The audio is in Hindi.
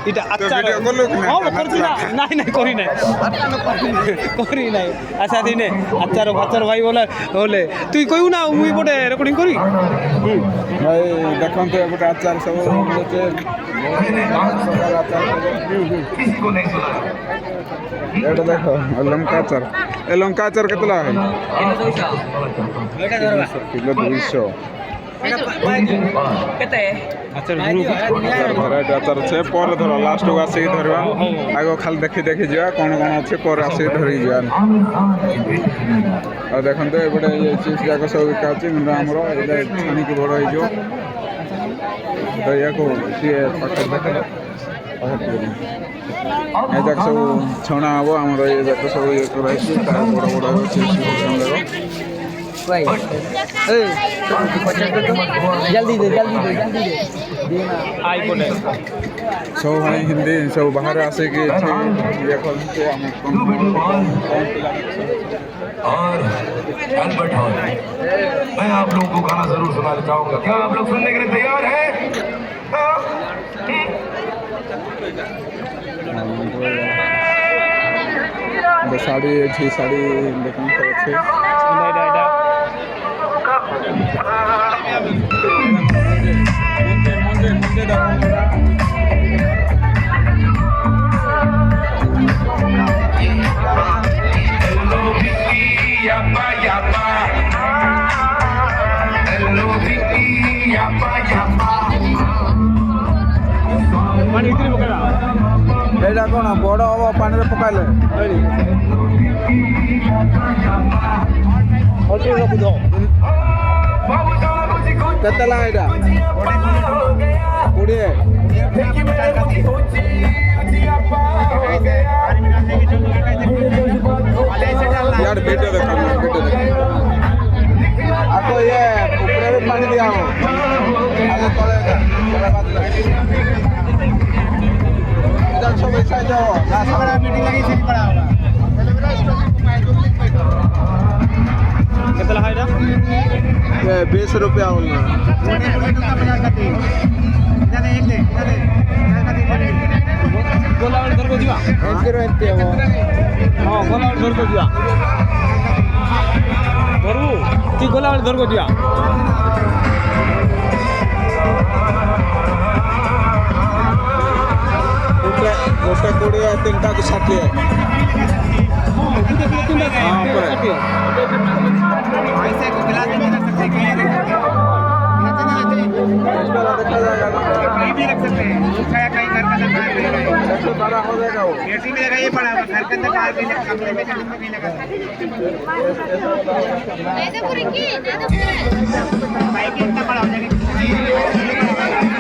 এটা আচ্ছা হ্যাঁ করছি না নাই নাই করি নাই করি নাই আচ্ছা দিনে আচ্ছার ভাচ্চার ভাই বলে হলে তুই কইউ না মুই পটে রেকর্ডিং করি ভাই দেখন্তু এপটে আচার ସବୁ ମିଳୁଛି ଏଇଟା ଦେଖ ଲଙ୍କା ଆଚାର ଏ ଲଙ୍କା ଆଚାର କେତେ ଲେଖା କିଲୋ 200 କେତେ ଆଚାର ଭେରାଇଟି ଆଚାର ଅଛି ପରେ ଧର ଲାଷ୍ଟକୁ ଆସିକି ଧରିବା ଆଗ ଖାଲି ଦେଖି ଦେଖି ଯିବା କ'ଣ କ'ଣ ଅଛି ପରେ ଆସିକି ଧରିକି ଯିବା ଆଉ ଦେଖନ୍ତୁ ଏପଟେ ଚିପ୍ସ ଯାକ ସବୁ ବିକା ଅଛି କିନ୍ତୁ ଆମର ଏଇଟା ଛାଣିକି ବଡ଼ ହେଇଯିବ ତ ୟାକୁ ଟିକେ ପାଖରେ ଦେଖ ଏ ଯାକ ସବୁ ଛଣା ହେବ ଆମର ଏ ଯାକ ସବୁ ଇଏ କରାହେଇଛି ତାର ବଡ଼ ବଡ଼ ହେବ ଚିପ୍ସ ଯାକ जल्दी दे आई बोले सब भाई हिंदी सब बाहर आसे कि ये करते और एल्बर्ट हॉल मैं आप लोगों को गाना जरूर सुनाना चाहूंगा क्या आप लोग सुनने के लिए तैयार हैं साड़ी अच्छी साड़ी देखने को अच्छे एटा कौन बड़ हम पानी में पकाइले केतला एटा 20 यार वीडियो देखो आपको ये ऊपर में पानी दिया हो आगे तले इधर सब ऐसा जाओ ना सारा मीटिंग लगी से पड़ा होगा कितना है ये 20 रुपया होगा गोला धर को दिवा एंते हो हां गोला धर को दिवा धरु ती गोला धर को दिवा गोटे 20 तीनटा को 60 हां पर ऐसे को गिलास में रख सकते हैं देखा जाएगा कहीं भी रख सकते हैं छाया कहीं घर का बाहर भी लगाएगा 112 हो जाएगा वो एसी में लगाइए पड़ा हुआ घर के अंदर बाहर भी लगा कमरे में जमीन में भी लगा बाइक इतना बड़ा हो जाएगा